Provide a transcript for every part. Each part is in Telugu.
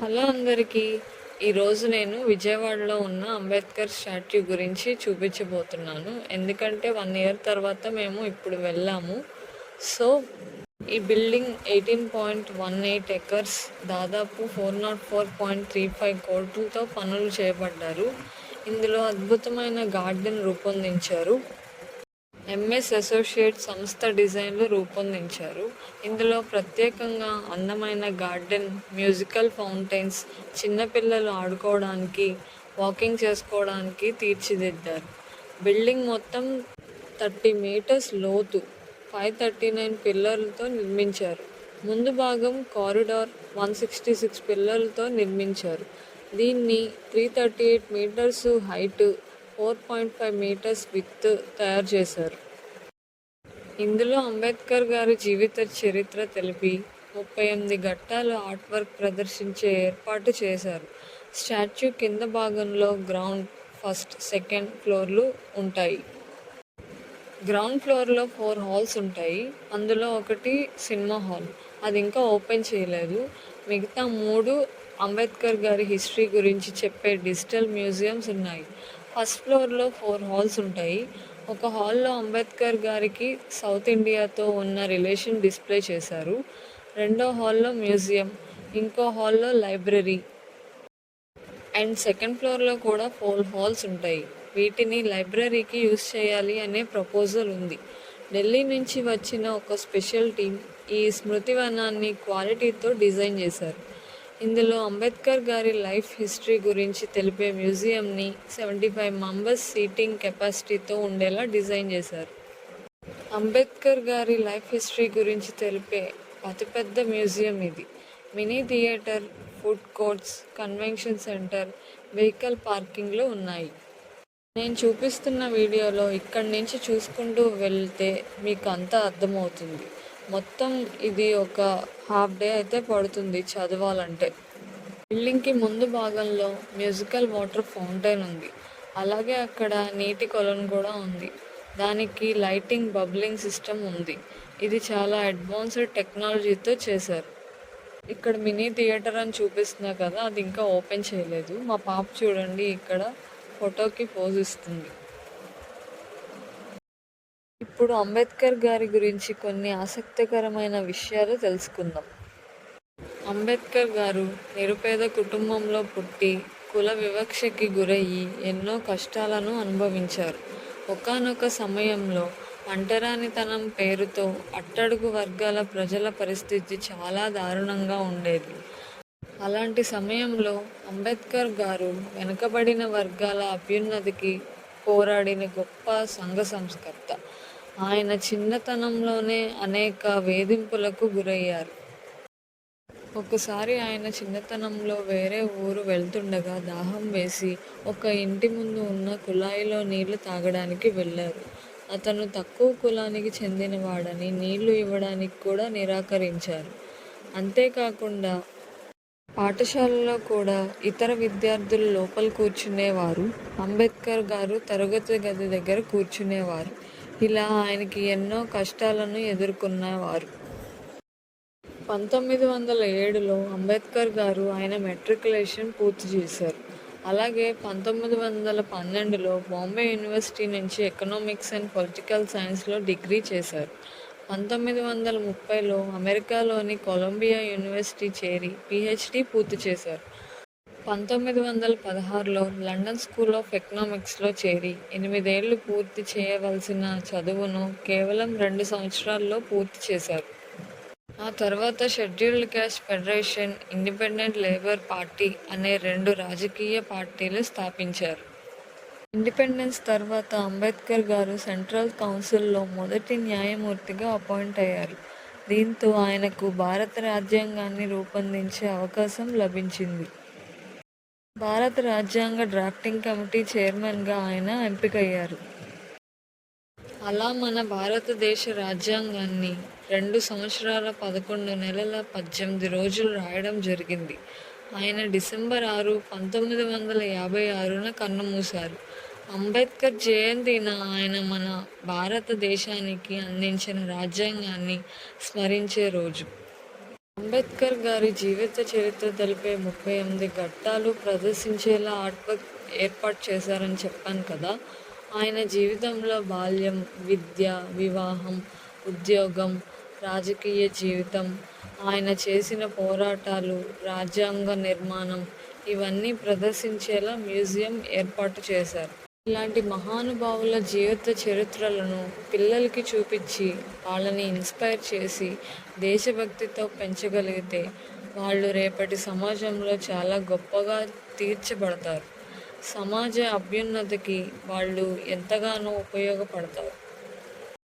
హలో అందరికీ. ఈరోజు నేను విజయవాడలో ఉన్న అంబేద్కర్ స్టాట్యూ గురించి చూపించబోతున్నాను. ఎందుకంటే 1 ఇయర్ తర్వాత మేము ఇప్పుడు వెళ్ళాము. సో ఈ బిల్డింగ్ 18.18 ఎకర్స్, దాదాపు 404.35 కోట్లతో పనులు చేపట్టారు. ఇందులో అద్భుతమైన గార్డెన్ రూపొందించారు. ఎంఎస్ అసోసియేట్ సంస్థ డిజైన్లు రూపొందించారు. ఇందులో ప్రత్యేకంగా అందమైన గార్డెన్, మ్యూజికల్ ఫౌంటైన్స్, చిన్నపిల్లలు ఆడుకోవడానికి, వాకింగ్ చేసుకోవడానికి తీర్చిదిద్దారు. బిల్డింగ్ మొత్తం 30 మీటర్స్ లోతు, 539 పిల్లర్లతో నిర్మించారు. ముందు భాగం కారిడార్ 166 పిల్లర్లతో నిర్మించారు. దీన్ని 338 మీటర్స్ హైట్, 4.5 మీటర్స్ విడ్త్ తయారు చేశారు. ఇందులో అంబేద్కర్ గారి జీవిత చరిత్ర తెలిపి 38 ఘట్టాల ఆర్ట్ వర్క్ ప్రదర్శించే ఏర్పాటు చేశారు. స్టాచ్యూ కింద భాగంలో గ్రౌండ్, ఫస్ట్, సెకండ్ ఫ్లోర్లు ఉంటాయి. గ్రౌండ్ ఫ్లోర్లో 4 హాల్స్ ఉంటాయి. అందులో ఒకటి సినిమా హాల్, అది ఇంకా ఓపెన్ చేయలేదు. మిగతా 3 అంబేద్కర్ గారి హిస్టరీ గురించి చెప్పే డిజిటల్ మ్యూజియంస్ ఉన్నాయి. ఫస్ట్ ఫ్లోర్లో 4 హాల్స్ ఉంటాయి. ఒక హాల్లో అంబేద్కర్ గారికి సౌత్ ఇండియాతో ఉన్న రిలేషన్ డిస్ప్లే చేశారు. రెండో హాల్లో మ్యూజియం, ఇంకో హాల్లో లైబ్రరీ అండ్ సెకండ్ ఫ్లోర్లో కూడా 4 హాల్స్ ఉంటాయి. వీటిని లైబ్రరీకి యూజ్ చేయాలి అనే ప్రపోజల్ ఉంది. ఢిల్లీ నుంచి వచ్చిన ఒక స్పెషల్ టీం ఈ స్మృతివనాన్ని క్వాలిటీతో డిజైన్ చేశారు. ఇందులో అంబేద్కర్ గారి లైఫ్ హిస్టరీ గురించి తెలిపే మ్యూజియంని 75 మెంబర్స్ సీటింగ్ కెపాసిటీతో ఉండేలా డిజైన్ చేశారు. అంబేద్కర్ గారి లైఫ్ హిస్టరీ గురించి తెలిపే అతిపెద్ద మ్యూజియం ఇది. Mini theatre, food courts, convention centre, vehicle పార్కింగ్లు ఉన్నాయి. నేను చూపిస్తున్న వీడియోలో ఇక్కడి నుంచి చూసుకుంటూ వెళ్తే మీకు అంతా అర్థమవుతుంది. మొత్తం ఇది ఒక హాఫ్ డే అయితే పడుతుంది చదవాలంటే. బిల్డింగ్కి ముందు భాగంలో మ్యూజికల్ వాటర్ ఫౌంటైన్ ఉంది. అలాగే అక్కడ నీటి కొలను కూడా ఉంది. దానికి లైటింగ్, బబ్లింగ్ సిస్టమ్ ఉంది. ఇది చాలా అడ్వాన్స్డ్ టెక్నాలజీతో చేశారు. ఇక్కడ మినీ థియేటర్ అని చూపిస్తున్నా కదా, అది ఇంకా ఓపెన్ చేయలేదు. మా పాప చూడండి ఇక్కడ ఫోటోకి పోజ్ ఇస్తుంది. ఇప్పుడు అంబేద్కర్ గారి గురించి కొన్ని ఆసక్తికరమైన విషయాలు తెలుసుకుందాం. అంబేద్కర్ గారు నిరుపేద కుటుంబంలో పుట్టి కుల వివక్షకి గురయ్యి ఎన్నో కష్టాలను అనుభవించారు. ఒకానొక సమయంలో అంటరానితనం పేరుతో అట్టడుగు వర్గాల ప్రజల పరిస్థితి చాలా దారుణంగా ఉండేది. అలాంటి సమయంలో అంబేద్కర్ గారు వెనుకబడిన వర్గాల అభ్యున్నతికి పోరాడిన గొప్ప సంఘ సంస్కర్త. ఆయన చిన్నతనంలోనే అనేక వేధింపులకు గురయ్యారు. ఒకసారి ఆయన చిన్నతనంలో వేరే ఊరు వెళ్తుండగా దాహం వేసి ఒక ఇంటి ముందు ఉన్న కుళాయిలో నీళ్లు తాగడానికి వెళ్ళారు. అతను తక్కువ కులానికి చెందినవాడని నీళ్లు ఇవ్వడానికి కూడా నిరాకరించారు. అంతేకాకుండా పాఠశాలలో కూడా ఇతర విద్యార్థులు లోపల కూర్చునేవారు, అంబేద్కర్ గారు తరగతి గది దగ్గర కూర్చునేవారు. ఇలా ఆయనకి ఎన్నో కష్టాలను ఎదుర్కొన్నవారు. 1907లో అంబేద్కర్ గారు ఆయన మెట్రికులేషన్ పూర్తి చేశారు. అలాగే 1912లో బాంబే యూనివర్సిటీ నుంచి ఎకనామిక్స్ అండ్ పొలిటికల్ సైన్స్లో డిగ్రీ చేశారు. 1930లో అమెరికాలోని కొలంబియా యూనివర్సిటీ చేరి పిహెచ్డి పూర్తి చేశారు. 1916లో లండన్ స్కూల్ ఆఫ్ ఎకనామిక్స్లో చేరి 8 ఏళ్లు పూర్తి చేయవలసిన చదువును కేవలం 2 సంవత్సరాల్లో పూర్తి చేశారు. ఆ తర్వాత scheduled caste federation, independent labour party అనే 2 రాజకీయ పార్టీలు స్థాపించారు. ఇండిపెండెన్స్ తర్వాత అంబేద్కర్ గారు సెంట్రల్ కౌన్సిల్లో మొదటి న్యాయమూర్తిగా అపాయింట్ అయ్యారు. దీంతో ఆయనకు భారత రాజ్యాంగాన్ని రూపొందించే అవకాశం లభించింది. భారత రాజ్యాంగ డ్రాఫ్టింగ్ కమిటీ చైర్మన్గా ఆయన ఎంపికయ్యారు. అలా మన భారతదేశ రాజ్యాంగాన్ని 2 సంవత్సరాల 11 నెలల 18 రోజులు రాయడం జరిగింది. ఆయన డిసెంబర్ 6, 1956న కన్నుమూశారు. అంబేద్కర్ జయంతిన ఆయన మన భారతదేశానికి అందించిన రాజ్యాంగాన్ని స్మరించే రోజు. అంబేద్కర్ గారి జీవిత చరిత్ర తెలిపే 38 ఘట్టాలు ప్రదర్శించేలా ఆర్ట్వర్క్ ఏర్పాటు చేశారని చెప్పాను కదా. ఆయన జీవితంలో బాల్యం, విద్య, వివాహం, ఉద్యోగం, రాజకీయ జీవితం, ఆయన చేసిన పోరాటాలు, రాజ్యాంగ నిర్మాణం ఇవన్నీ ప్రదర్శించేలా మ్యూజియం ఏర్పాటు చేశారు. ఇలాంటి మహానుభావుల జీవిత చరిత్రలను పిల్లలకి చూపించి వాళ్ళని ఇన్స్పైర్ చేసి దేశభక్తితో పెంచగలిగితే వాళ్ళు రేపటి సమాజంలో చాలా గొప్పగా తీర్చబడతారు. సమాజ అభ్యున్నతికి వాళ్ళు ఎంతగానో ఉపయోగపడతారు.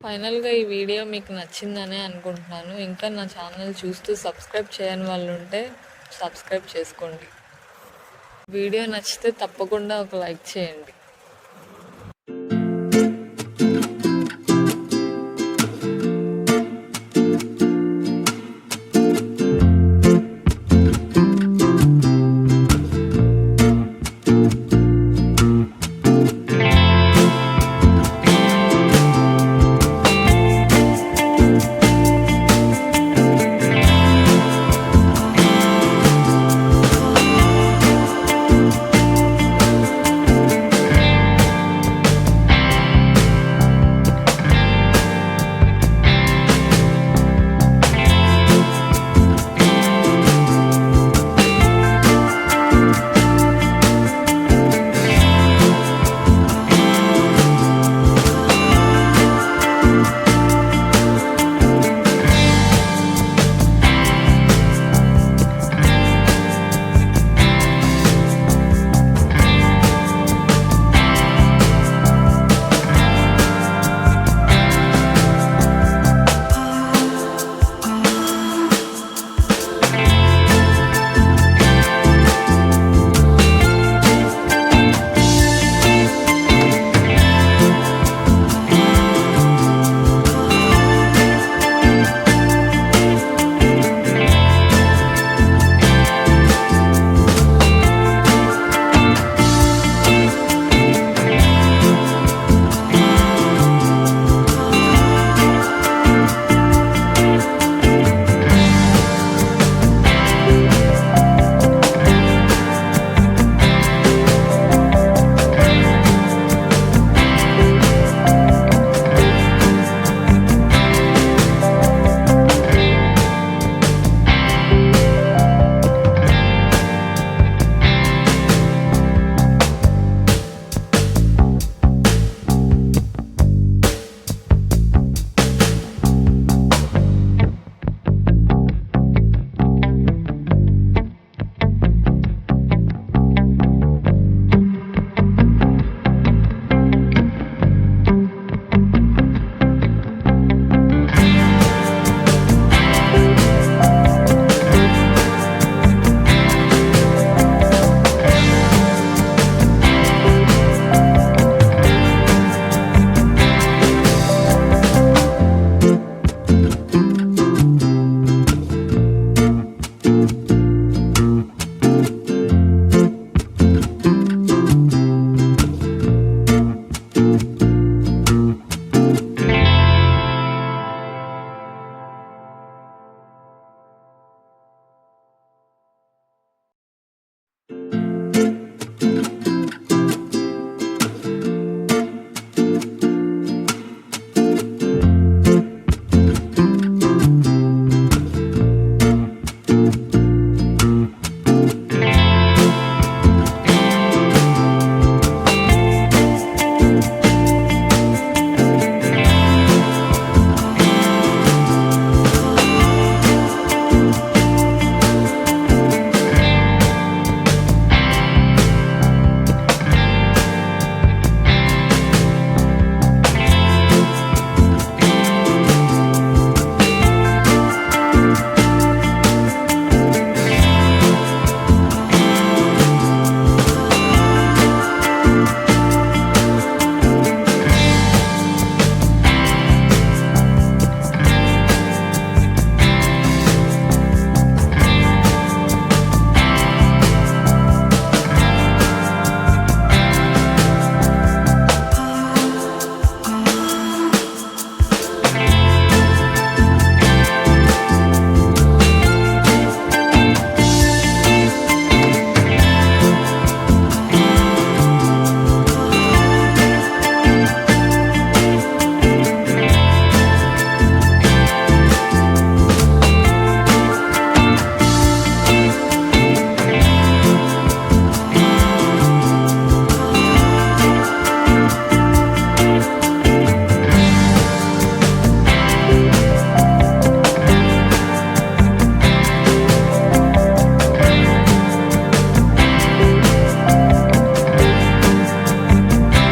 ఫైనల్గా ఈ వీడియో మీకు నచ్చిందనే అనుకుంటున్నాను. ఇంకా నా ఛానల్ చూస్తూ సబ్స్క్రైబ్ చేయని వాళ్ళు ఉంటే సబ్స్క్రైబ్ చేసుకోండి. వీడియో నచ్చితే తప్పకుండా ఒక లైక్ చేయండి.